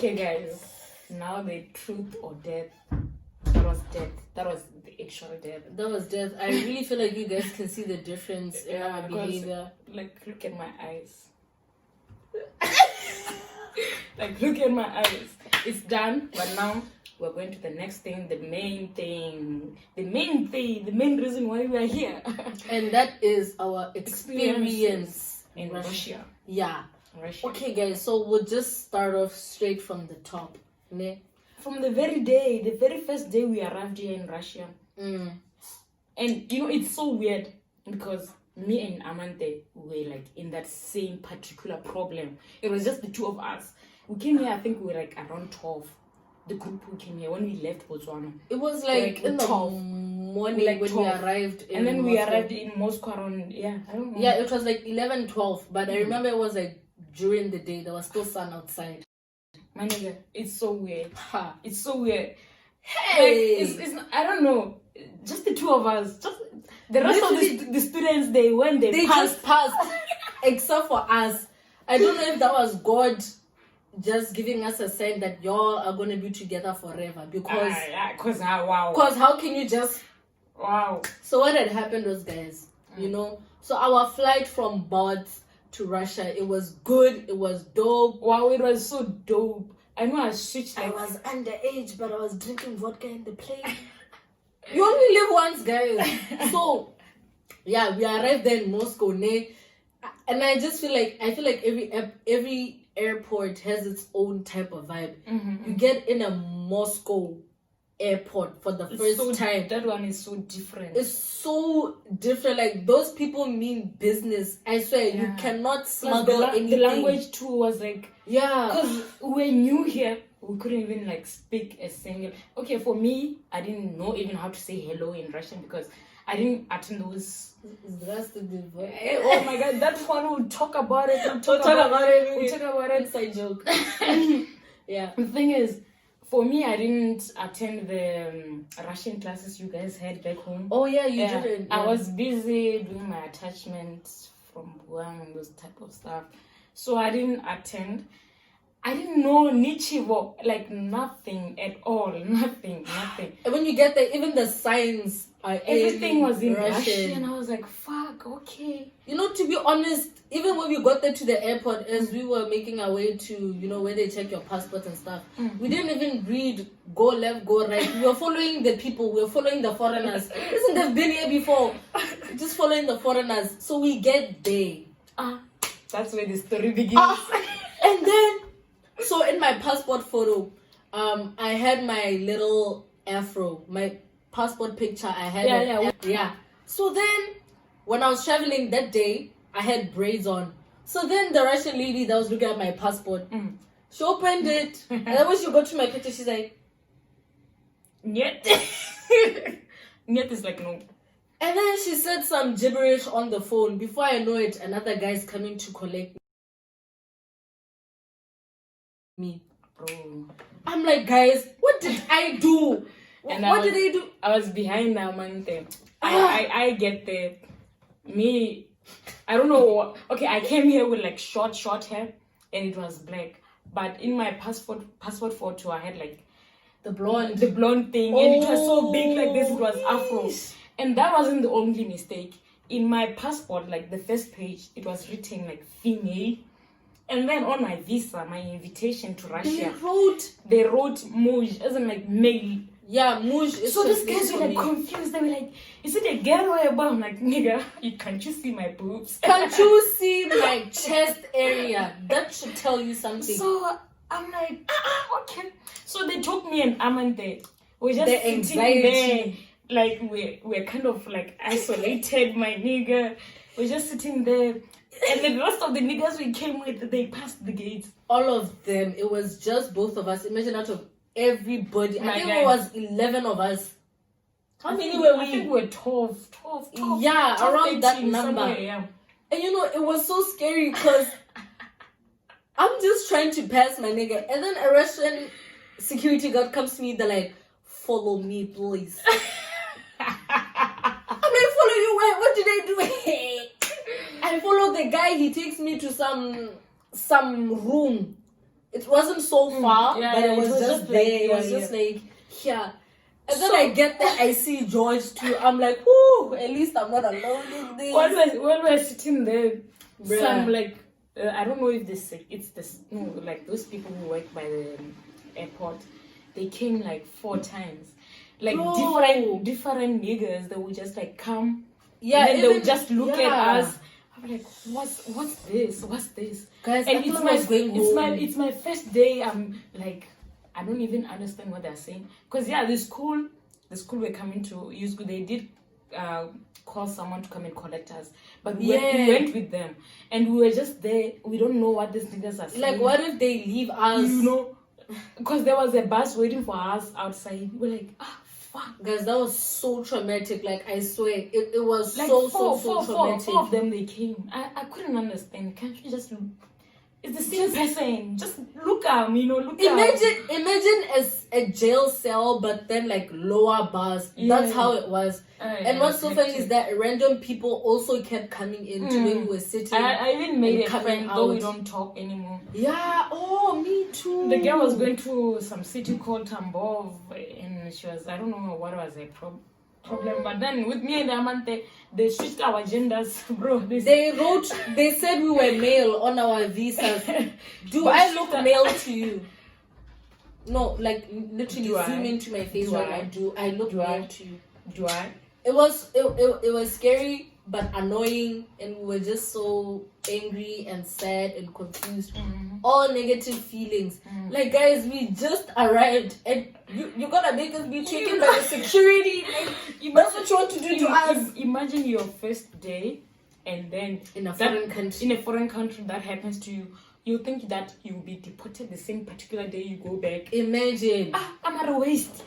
Okay, guys. Now the truth or death. That was death. That was the actual death. That was death. I really feel like you guys can see the difference in our behavior. Like, look at my eyes. Like, look at my eyes. It's done, but now we're going to the next thing, the main reason why we are here. And that is our experience in Russia. Yeah. Russia. Okay, guys, so we'll just start off straight from the top. Ne? From the very first day we arrived here in Russia. And it's so weird because me and Amante were like in that same particular problem. It was just the two of us. We came here, I think we were like around 12. The group who came here when we left Botswana. It was like in the morning like when 12. We arrived in and then Moscow. We arrived in Moscow around, I don't know. Yeah, it was like 11, 12. But I remember it was like during the day. There was still sun outside. My nigga, it's so weird. It's so weird. Hey! Like, it's I don't know. Just the two of us. Just the rest of the students, they just passed. Except for us. I don't know if that was God just giving us a sign that y'all are going to be together forever. Because wow. Because how can you just... Wow. So what had happened was, guys, so our flight from Bots to Russia, it was good, it was dope. Wow, it was so dope. I know I switched. I was underage, but I was drinking vodka in the plane. You only live once, guys. So, yeah, we arrived there in Moscow, and I just feel like every airport has its own type of vibe. You get in a Moscow airport for the first time. That one is so different. It's so different. Like, those people mean business. I swear, you cannot smuggle anything. The language too was like, because we're new here. We couldn't even like speak a single. Okay, for me, I didn't know even how to say hello in Russian because I didn't attend those. Oh my god, that one we'll talk about it. We'll talk about it. Inside joke. Yeah. The thing is, for me, I didn't attend the Russian classes you guys had back home. Oh yeah, you didn't. I was busy doing my attachments from Buang and those type of stuff. So I didn't attend. I didn't know Nichivo, like nothing at all, nothing. And when you get there, even the signs are everything was in Russian. And I was like, fuck, okay. To be honest, even when we got there to the airport, as we were making our way to, where they check your passport and stuff, we didn't even read go left, go right. We were following the people, we were following the foreigners. Listen, they've been here before. Just following the foreigners. So we get there. That's where the story begins. And then, so in my passport photo, I had my little afro. My passport picture, I had yeah. So then, when I was traveling that day, I had braids on. So then the Russian lady that was looking at my passport, she opened it. And then when she got to my picture, she's like, Niet. Niet is like, no. And then she said some gibberish on the phone. Before I know it, another guy's coming to collect me. Bro. I'm like, guys, what did I do? And what did I do? I was behind Amante. I get there. Me, I don't know. Okay, I came here with like short hair and it was black. But in my passport photo, I had like the blonde thing, and it was so big like this. It was afro, and that wasn't the only mistake. In my passport, like the first page, it was written like female, and then on my visa, my invitation to Russia, they wrote muj, as in like male. Yeah, muj. So these guys were like confused. They were like, "Is it a girl or a boy?" I'm like, "Nigga, can't you see my boobs? Can't you see my chest area? That should tell you something." So I'm like, okay. So they took me and Amante. We're just sitting there, like we're kind of like isolated, my nigga. We're just sitting there, and the rest of the niggas we came with, they passed the gates. All of them. It was just both of us. Imagine out of everybody. I think it was 11 of us. How many were we? I think we were 12. Yeah, 12, around 18, that number. Yeah. And it was so scary because I'm just trying to pass my nigga, and then a Russian security guard comes to me. They're like, "Follow me, please." I'm like, "Follow you? Where? What did I do?" I follow the guy. He takes me to some room. It wasn't so far, but it was just there. Like, it was just like, yeah. And then I get there, I see George too. I'm like, whoo, at least I'm not alone in this. When we're sitting there, Bruh. some like, I don't know if it's this, no, like those people who work by the airport, they came like 4 times. Like different niggas that would just like come. Yeah, and then they would just look at us. I'm like, what's this? What's this? Guys, and it's my first day. I'm like, I don't even understand what they're saying. Because the school we're coming to use, they did call someone to come and collect us. But we went with them. And we were just there. We don't know what these niggas are saying. Like, what if they leave us? You know? Because there was a bus waiting for us outside. We're like, fuck. Guys, that was so traumatic. Like, I swear, it was like so traumatic. 4 of them, they came. I couldn't understand. Can't you just... It's the same person. Just look at him, look Imagine as a jail cell, but then like lower bars. Yeah. That's how it was. And what's so funny is that random people also kept coming in to when we were sitting. I even made a friend, though we don't talk anymore. Yeah, oh, me too. The girl was going to some city called Tambov, and she was, I don't know what was her problem. But then with me and Amante, they switched our genders, bro. They said we were male on our visas. Do I look male to you? No, like literally zoom into my face while I do. I look male to you. Do I? It was scary but annoying, and we were just so angry and sad and confused. All negative feelings. Like, guys, we just arrived and you're gonna make us be taken by the security. Like, that's what you want to do to us. Imagine your first day, and then in a foreign country that happens to you. You think that you will be deported the same particular day you go back. Imagine. I'm at a waste.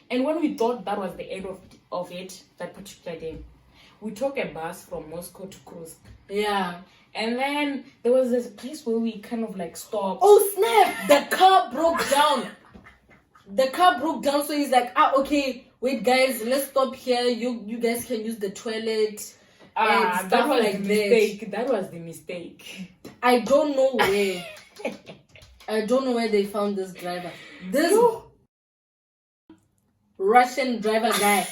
And when we thought that was the end of it, that particular day, we took a bus from Moscow to Kursk. Yeah. And then there was this place where we kind of like stopped. Oh snap! The car broke down. So he's like, okay, wait guys, let's stop here. You guys can use the toilet. That was like the mistake. That was the mistake. I don't know where. I don't know where they found this driver. This Russian driver guy.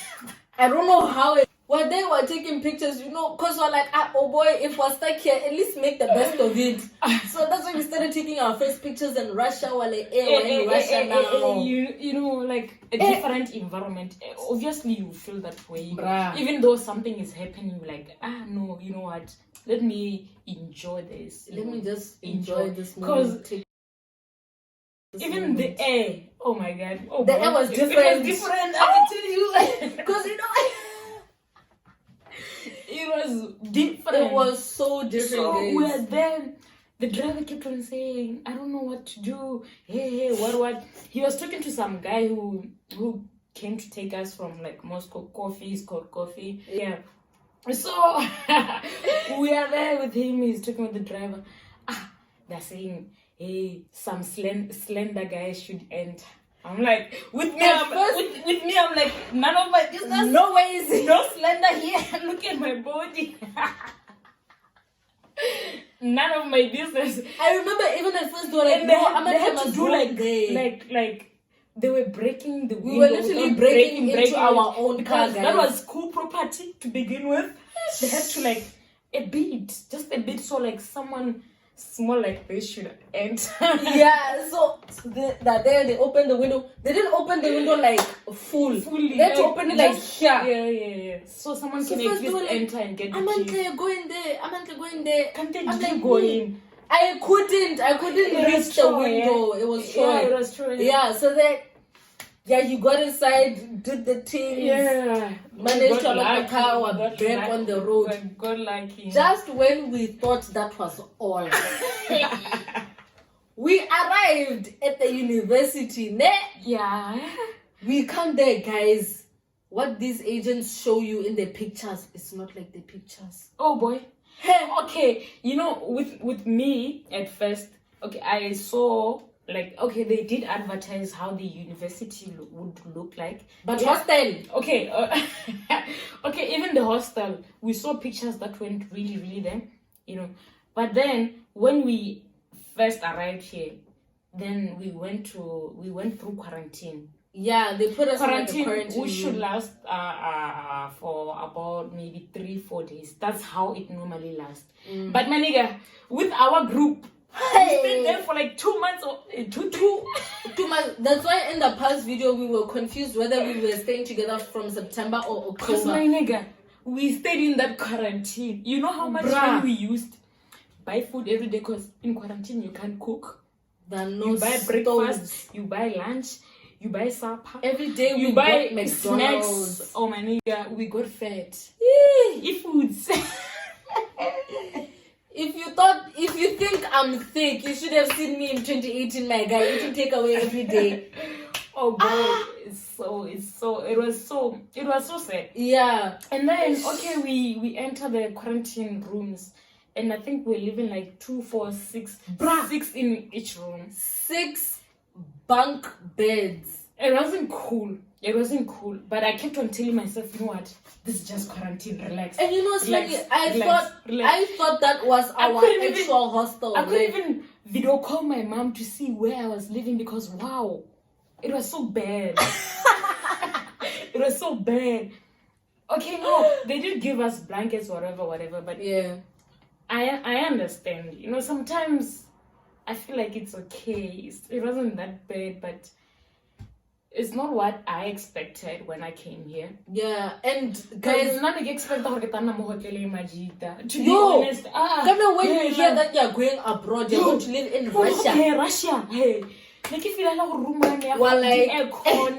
I don't know how Well, they were taking pictures, because we're like, oh boy, if we're stuck here, at least make the best of it. So that's why we started taking our first pictures in Russia. We're like, we're in Russia now. Like a different environment. Obviously, you feel that way. Bruh. Even though something is happening, like, no, you know what? Let me enjoy this. Let me just enjoy this moment. Because even the air, oh my God. Oh, the air was different. It was different, I can tell you. Because, it was different. It was so different. So we were there. The driver kept on saying, I don't know what to do. Hey, what? He was talking to some guy who came to take us from like Moscow. Coffee is called coffee. Yeah. So we are there with him. He's talking with the driver. They're saying, hey, some slender guys should enter. I'm like, with me, I'm like, none of my business. No ways. No slender here. Look at my body. None of my business. I remember even at first they were like, they had to do like they were breaking the window. We were literally breaking into our own car, guys. That was school property to begin with. They had to like just a bit, so like someone small like this should enter. Yeah, so they opened the window. They didn't open the window like fully. They had to open it like here. Yeah. So someone can at least enter and get the key. Amante, go in there. Can't they go in? I couldn't reach the window. It was short. Yeah, it was true. Yeah, so you got inside, did the thing. Yeah. Managed to make the car back on the road. God lucky. Just when we thought that was all, we arrived at the university. Yeah. We come there, guys. What these agents show you in the pictures is not like the pictures. Oh boy. Okay, with me at first, I saw they did advertise how the university would look like. But hostel. Okay, even the hostel, we saw pictures that weren't really there, But then when we first arrived here, then we went through quarantine. Yeah, they put us Quarantine, in like a quarantine which should room. last for about maybe 3-4 days. That's how it normally lasts. But my nigga, with our group, we stayed there for like 2 months or Two months. That's why in the past video we were confused whether we were staying together from September or Because my October. nigga, we stayed in that quarantine. You know how much Bruh. money we used? Buy food every day because in quarantine you can't cook. There are no You buy stoves. breakfast, you buy lunch, you buy supper. Every day You we buy got McDonald's. snacks. Oh my nigga, we got fat. Yee. Foods. If you think I'm thick, you should have seen me in 2018, my guy, eating takeaway every day. Oh boy, it was so sad. Yeah. And then we enter the quarantine rooms, and I think we're living like 2, 4, 6, Bruh. 6 in each room. 6 bunk beds. It wasn't cool. It wasn't cool. But I kept on telling myself, you know what? This is just quarantine. Relax. And you know, what's funny? Relax. I thought that was our actual hostel. I couldn't even video call my mom to see where I was living because wow, it was so bad. It was so bad. Okay, no, they did give us blankets, whatever. But yeah, I understand. You know, sometimes I feel like it's okay. It wasn't that bad, but it's not what I expected when I came here. yeah, and Guys, guys, none expect to be yo, honest. come on, when you hear that you're going abroad, you're going to live in Russia. Okay, Russia. Hey, like if you like Romania, Well, like- aircon,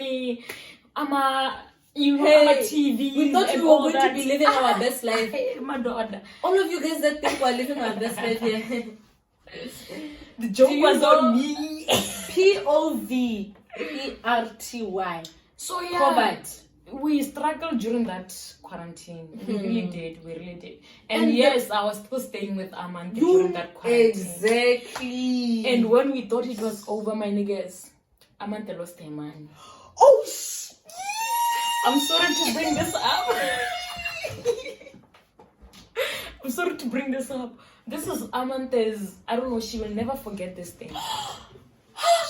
you know, Hey, TV. we thought we were going to be living our best life. Hey, my daughter. All of you guys that think we're living our best life here. The joke Do you was know- on me. POVERTY. So yeah, COVID. we struggled during that quarantine. We really did. And, And yes, I was still staying with Amanda during that quarantine. Exactly. And when we thought it was over, my niggas, Amanda lost her man. oh, I'm sorry to bring this up. I'm sorry to bring this up. This is Amante's, I don't know, she will never forget this thing.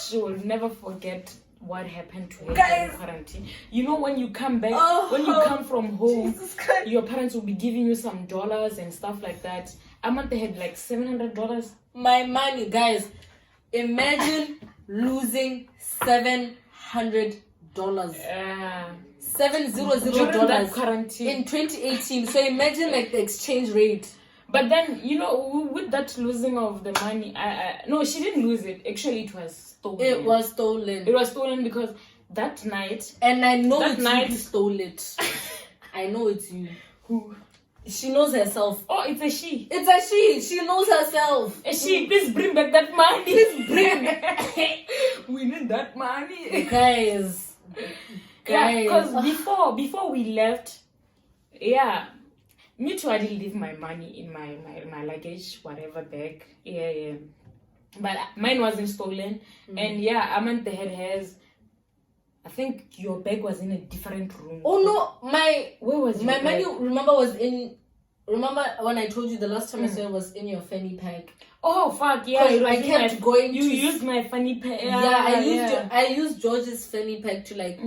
She will never forget what happened to her during quarantine. You know, when you come back, when you come from home, your parents will be giving you some dollars and stuff like that. Amante had like $700. my money, guys. Imagine losing $700. $700 During that quarantine. in 2018. So imagine like the exchange rate. But then, you know, with that losing of the money, no, she didn't lose it. Actually, it was stolen. It was stolen. It was stolen because that night, And I know That it's night- you who stole it. I know it's you. who? She knows herself. Oh, it's a she. It's a she. She knows herself. A she, please bring back that money. Please bring. We need that money. Guys. Yeah, because before we left, yeah, me too, I didn't leave my money in my luggage, whatever bag. Yeah. But mine wasn't stolen. And yeah, Amanda had hers. I think your bag was in a different room. Oh no, Where was your my bag? money, remember, was in. Remember when I told you the last time I saw it was in your fanny pack? Oh fuck yeah! 'Cause it was I in kept my- going You to- used my funny pack. I used George's fanny pack to like.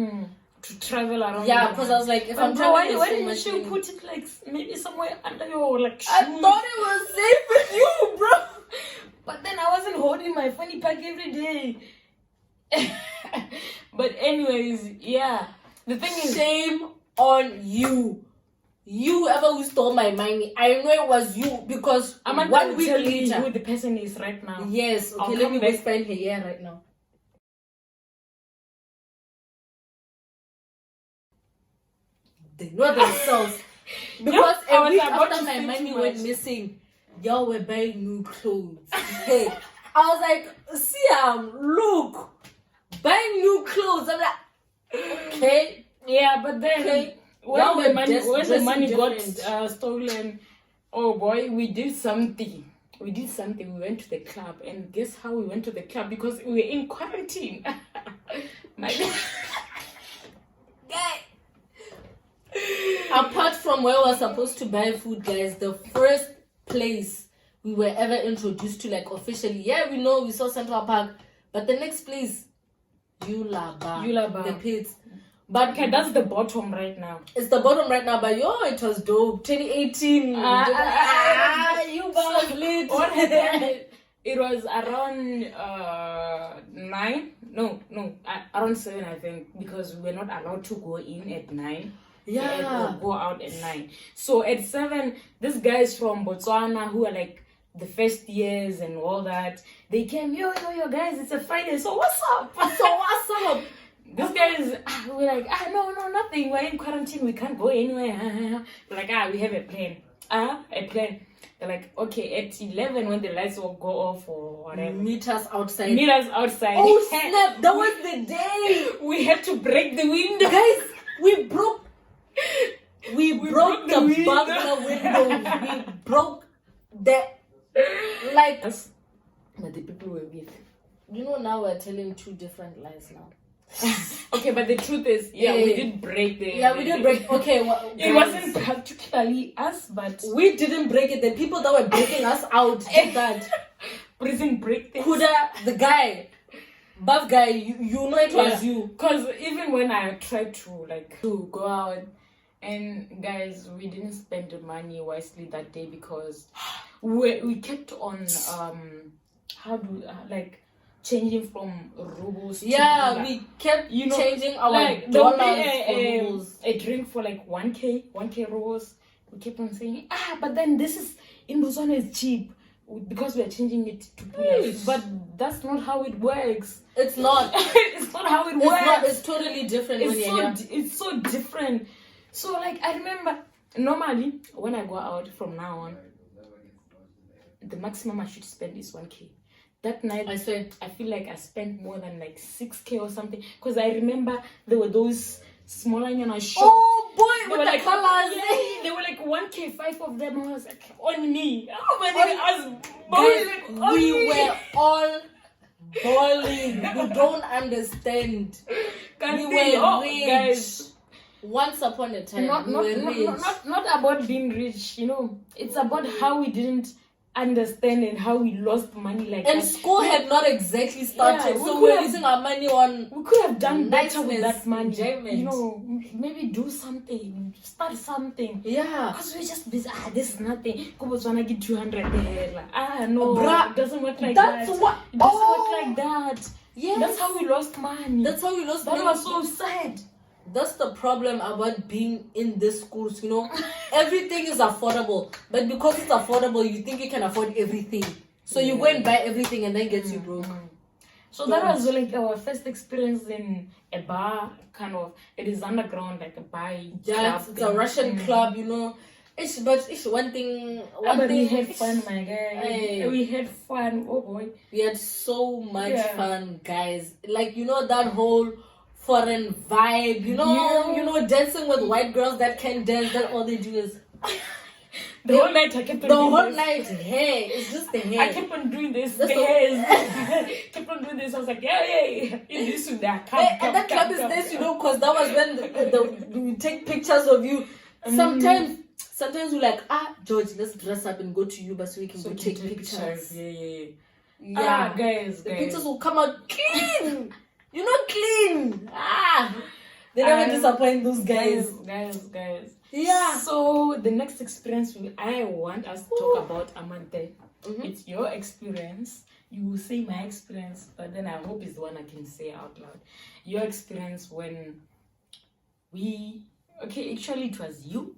To travel around. Yeah, with because my- I was like, if But I'm bro, why traveling why so didn't much, you money- put it like maybe somewhere under your like shoes? I thought it was safe with you, bro. But then I wasn't holding my funny pack every day. But anyways, yeah. The thing is, Shame on you. You ever who stole my money? I know it was you because I'm not 1 gonna week tell you later. who the person is right now. Yes, I'll okay, let come me back. whisper in her ear right now. They know themselves. Because I a was week about after to my say money too went much. missing, y'all were buying new clothes. Hey, I was like, look, buying new clothes. I'm like, okay. Yeah, but then Okay. when Y'all the were money dressing got different. stolen, oh boy, we did something. We went to the club, and guess how we went to the club? Because we were in quarantine. My Apart from where we're supposed to buy food, guys, the first place we were ever introduced to, like, officially. Yeah, we know we saw Central Park, but the next place, Yulaba. the pits. But okay, that's the bottom right now. It's the bottom right now, but it was dope. 2018. You guys lit. What happened? It was around 9. No, around 7, I think, because we were not allowed to go in at 9. Yeah, go out at 9. So at 7, these guys from Botswana who are like the first years and all that, they came. Yo, guys, it's a Friday. So what's up? These guys were like, no, nothing. We're in quarantine. We can't go anywhere. We're like, we have a plan. A plan. They're like, okay, at 11 when the lights will go off or whatever. Meet us outside. Oh, snap. That was the day. We had to break the window. Guys, we broke the window. burglar windows. We broke the... Like... But the people were with. Now we're telling 2 different lies now. Okay, but the truth is, we did break the... Yeah, we did break... Okay, it wasn't particularly us, but... We didn't break it. The people that were breaking us out did that. Prison break things. Kuda, the guy, buff guy, you know it was you. Because even when I tried to go out, and guys, we didn't spend the money wisely that day because we kept on, changing from rubles to we kept changing our dollars for rubles. A drink for like 1k rubles. We kept on saying, but then this is in Botswana is cheap because we are changing it to dollars. But that's not how it works. It's not. It's not how it works. It's totally different when you're here. It's so different. So I remember normally when I go out from now on, the maximum I should spend is 1k. That night, I feel like I spent more than 6k or something. Because I remember there were those smaller shops. Oh boy, with the colors. Yeah, they were like 1k, 5 of them. I was like, on me. Oh my God, I was boiling. We were all boiling. We don't understand. We were rich. Guys. Once upon a time, we were rich. Not about being rich, It's about how we didn't understand and how we lost money and school had not exactly started, so we're using our money on. We could have done better with that money, maybe do something, start something. Because we're just busy. This is nothing. Wanna get 200 there. No, bruh, it doesn't work like that. It doesn't work like that. Yeah, that's how we lost money. That was so sad. That's the problem about being in these schools, Everything is affordable. But because it's affordable, you think you can afford everything. So you go and buy everything and then gets you broke. So that was our first experience in a bar, kind of. It is underground, like a bar. Yeah, it's a Russian club, It's one thing. We had fun, my guy. Hey. We had fun. Oh boy. We had so much fun, guys. That whole foreign vibe, dancing with white girls that can dance, that all they do is the whole night I kept on doing this. Hair, it's just the hair. I kept on doing this. Kept on doing this. I was like, yeah, this to that. And that club is nice, because that was when we take pictures of you. Sometimes we're like, George, let's dress up and go to Yuba so we can go take pictures. Yeah. Guys. The pictures will come out clean. You're not clean. They never disappoint those guys. Guys. Yeah. So the next experience I want us to talk about, Amante. It's your experience. You will say my experience, but then I hope it's the one I can say out loud. Your experience when actually it was you.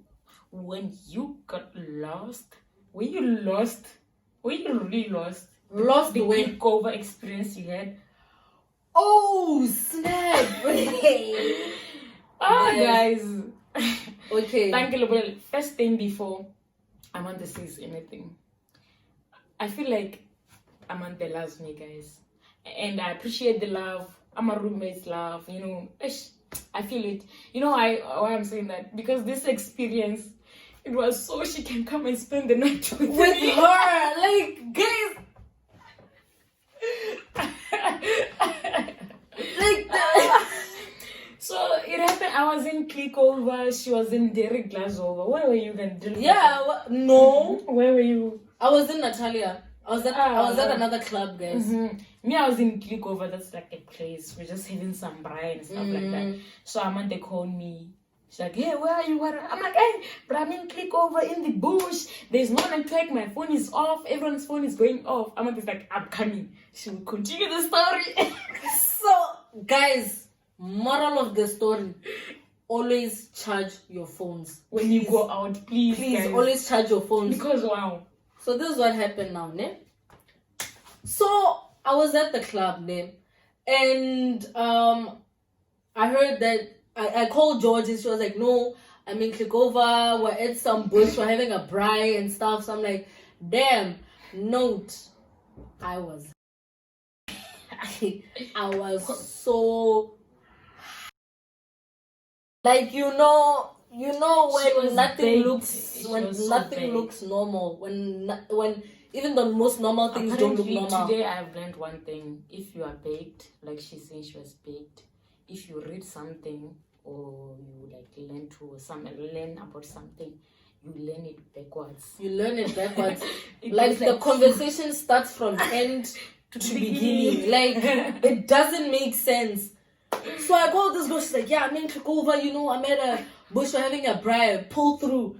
When you got lost. Were you lost? Were you really lost? Lost the takeover experience you had? Oh, snap! Guys. Okay. Thank you. First thing before Amanda says anything, I feel like Amanda loves me, guys. And I appreciate the love. I'm a roommate's love, I feel it. Why I'm saying that? Because this experience, it was so she can come and spend the night with me. Her. Guys. So it happened. I was in Clickover. She was in Derek Glasover. Where were you then? No. Where were you? I was in Natalia. I was at another club, guys. Me, I was in Clickover. That's like a place. We're just having some braai and stuff like that. So Amanda called me. She's like, hey, where are you? I'm like, hey, but I'm in Clickover in the bush. There's no network. My phone is off. Everyone's phone is going off. Amanda's like, I'm coming. She will continue the story. So, guys, moral of the story. Always charge your phones. When you go out, please guys. Always charge your phones. Because, wow. So this is what happened now, ne? So I was at the club, ne? And I heard that I called George and she was like, no, I'm in Clickover, we're at some bush, we're having a braai and stuff. So I'm like, damn, note. I was so like you know when nothing looks normal, when even the most normal things Apparently, don't look normal. Today I have learned one thing. If you are baked, like she's saying she was baked, if you read something or you like learn about something, you learn it backwards. Like the conversation starts from end to beginning. Like it doesn't make sense. So I called this girl, she's like, yeah, I'm in Clickover, I'm at a bush, we're having a braai, pull through.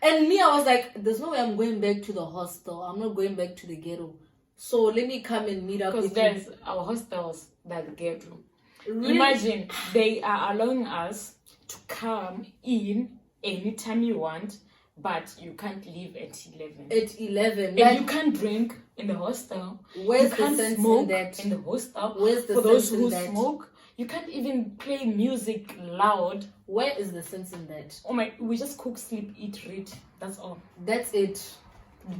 And me, I was like, there's no way I'm going back to the hostel. I'm not going back to the ghetto. So let me come and meet up with you. Because there's our hostels that the ghetto. Really? Imagine, they are allowing us to come in anytime you want, but you can't leave at 11. At 11. And like, you can't drink in the hostel. Where's you can't the sense smoke in that? in the hostel. Where's the For those sense who in that? smoke, you can't even play music loud. Where is the sense in that? Oh my, we just cook, sleep, eat, read. That's all. That's it.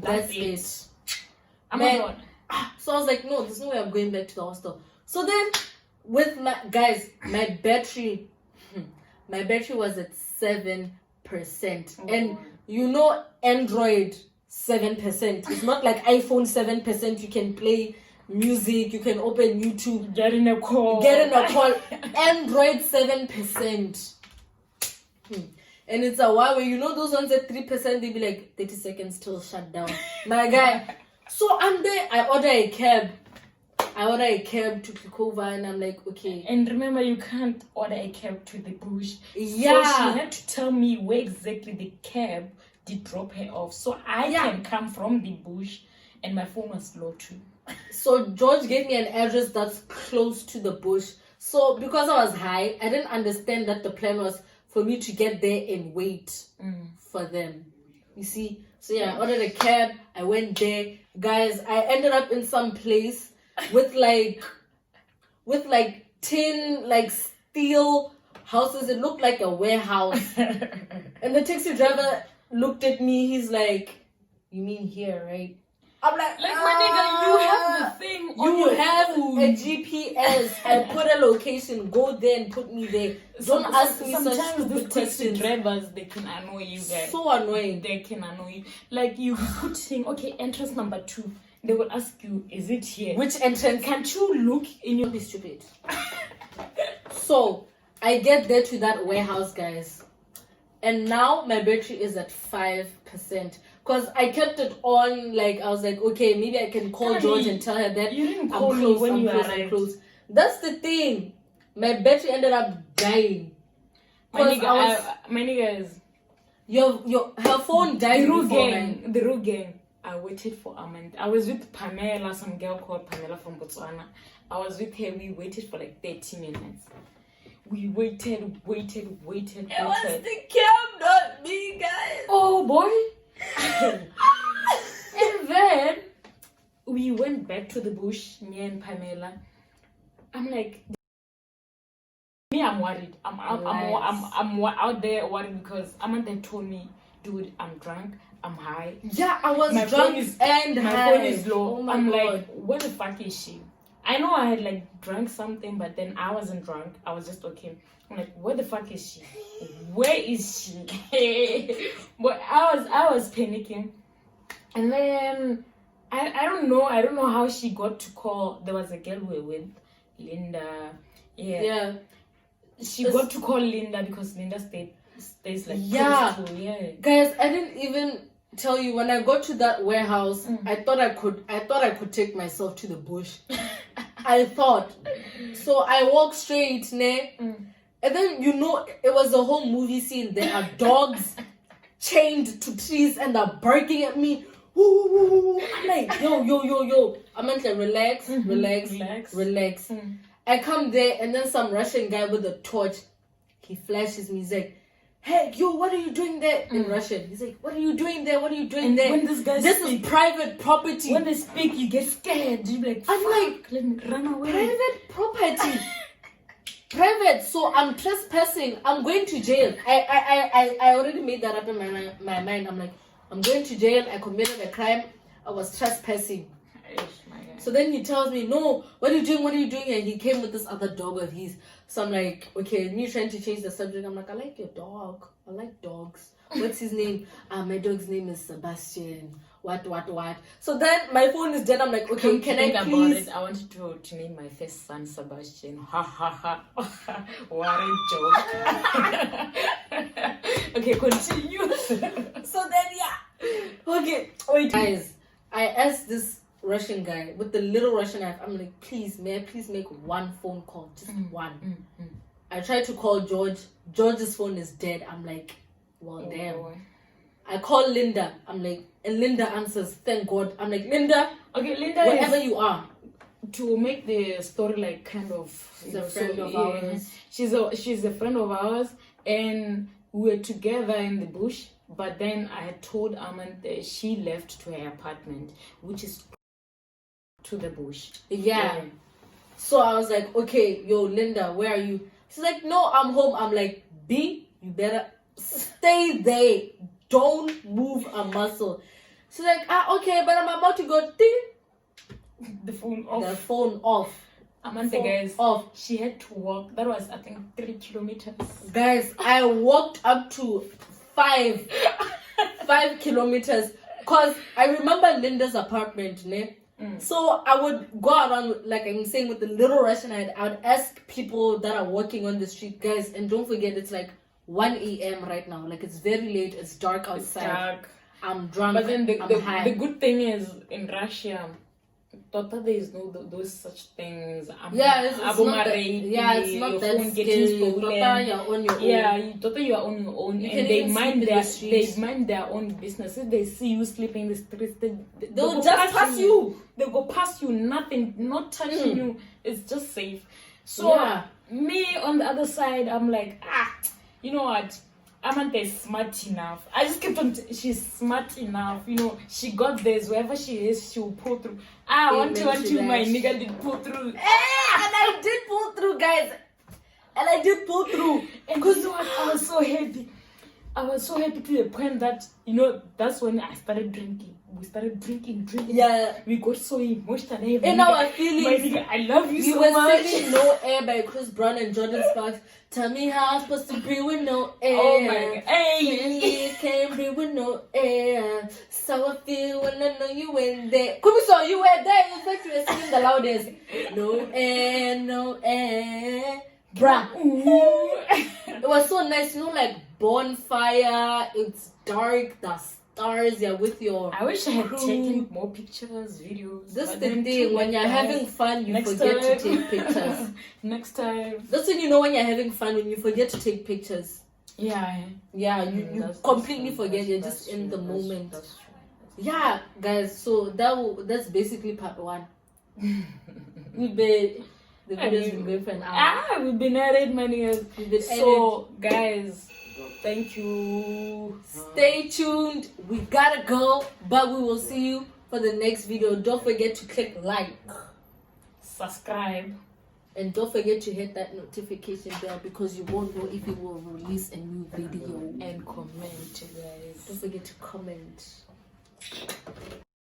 That's it. I'm Man, not. So I was like, no, there's no way I'm going back to the hostel. So then, with my battery was at 7%. Oh. And Android 7%. It's not like iPhone 7%. You can play music, you can open YouTube, Get in a call. Android 7%. And it's a Huawei, those ones at 3%, they be like 30 seconds till shut down. My guy. So I'm there, I order a cab to Clickover, and I'm like, okay. And remember, you can't order a cab to the bush. Yeah. So she had to tell me where exactly the cab did drop her off. So I can come from the bush, and my phone was low too. So George gave me an address that's close to the bush. So because I was high, I didn't understand that the plan was for me to get there and wait for them. You see? So yeah, I ordered a cab. I went there. Guys, I ended up in some place with tin, like steel houses. It looked like a warehouse. And the taxi driver looked at me. He's like, you mean here, right? I'm like my nigga, you have the thing on you your have phone. a GPS. I put a location. Go there and put me there. Don't ask me such stupid these taxi questions. drivers, they can annoy you guys. So annoying. They can annoy you. Like you putting, okay, entrance number 2. They will ask you, is it here? Which entrance? Can't you look in your... Be stupid. So I get there to that warehouse, guys, and now my battery is at 5%. Because I kept it on, like, I was like, okay, maybe I can call George and tell her that you didn't I'm call me close, when I'm you close, arrived. I'm close. That's the thing. My battery ended up dying. My nigga is... Her phone died before mine. The real gang. I waited for Amanda. I was with Pamela, some girl called Pamela from Botswana. I was with her. We waited for like 30 minutes. We waited. It was the cab, not me, guys. Oh boy. And then we went back to the bush, me and Pamela. I'm like, me, I'm worried. I'm out there worried because Amanda told me, dude, I'm drunk, I'm high. Yeah, I was my drunk phone and my high. phone is low. Oh my I'm God. like, where the fuck is she? I know I had like drunk something, but then I wasn't drunk. I was just okay. I'm like, where the fuck is she? Where is she? But I was panicking. And then I don't know how she got to call. There was a girl we were with, Linda. Yeah. She got to call Linda because Linda stays like close to, Guys, I didn't even tell you, when I got to that warehouse, I thought I could take myself to the bush. I thought. So I walked straight, and then it was a whole movie scene. There are dogs chained to trees and they're barking at me. Woo. I'm like, yo. I'm like, relax. I come there and then some Russian guy with a torch, he flashes me. He's like, hey, yo, what are you doing there? In Russian. He's like, what are you doing there? What are you doing there? When this is private property. When they speak, you get scared. You're like, I'm like, let me run away. Private property. Private. So I'm trespassing. I'm going to jail. I already made that up in my mind. I'm like, I'm going to jail. I committed a crime. I was trespassing. So then he tells me, no, what are you doing? And he came with this other dog of his. So I'm like, okay, me trying to change the subject. I'm like, I like your dog. I like dogs. What's his name? My dog's name is Sebastian. What? So then my phone is dead. I'm like, okay, can I please? About it, I wanted to name my first son Sebastian. Ha. What a joke. Okay, continue. So then, okay, wait, guys, I asked this Russian guy with the little Russian knife. I'm like, please, may I please make one phone call? Just one. I tried to call George. George's phone is dead. I'm like, well, damn. Boy. I call Linda. I'm like, and Linda answers. Thank God. I'm like, Linda. Okay, Linda. Wherever you are. To make the story like kind of, she's a friend of ours. She's a friend of ours, and we were together in the bush. But then I had told Armand that she left to her apartment, which is to the bush. Yeah. So I was like, okay, yo, Linda, where are you? She's like, no, I'm home. I'm like, B, you better stay there. Don't move a muscle. She's like, okay, but I'm about to go. Ding. The phone off. The phone off. Amanda, guys, off. She had to walk. That was, I think, 3 kilometers. Guys, I walked up to 5 kilometers. Because I remember Linda's apartment, ne? So I would go around, like I'm saying, with the little Russian. I would ask people that are walking on the street, guys, and don't forget it's like 1 a.m. right now. Like it's very late. It's dark outside. It's dark. I'm drunk. But then the good thing is in Russia, there is no those such things. It's not that scary. You're on your own. You are on your own, and they mind their own business. If they see you sleeping in the streets, they'll just pass you. They'll go past you, nothing, not touching you. It's just safe. So me on the other side, I'm like, you know what? Amanda is smart enough. I just kept on. She's smart enough. She got this. Wherever she is, she will pull through. Want to my nigga did pull through. And I did pull through, guys. And because you know what? I was so happy. To the point that, that's when I started drinking. We started drinking. Yeah. We got so emotional. In our feelings. My nigga, I love you so much. We were singing No Air by Chris Brown and Jordan Sparks. Tell me how I'm supposed to breathe with no air. Oh my God. Hey. Can't breathe with no air. So I feel when I know you ain't there. Kumi, so you were there. In fact, you were singing the loudest. No air. Bruh. It was so nice, like bonfire. It's dark. The stars. You're with your. I wish I had taken more pictures, videos. This is the thing. When you're having fun, you forget to take pictures. Next time. That's when you know when you're having fun, when you forget to take pictures. Yeah. You completely forget. You're just in the moment. That's true. Yeah, guys. So that's basically part 1. The video's been going for an hour. We've been at it many years. So, guys, thank you. Stay tuned. We gotta go, but we will see you for the next video. Don't forget to click like, subscribe, and don't forget to hit that notification bell because you won't know if we will release a new video. And comment, guys. Don't forget to comment.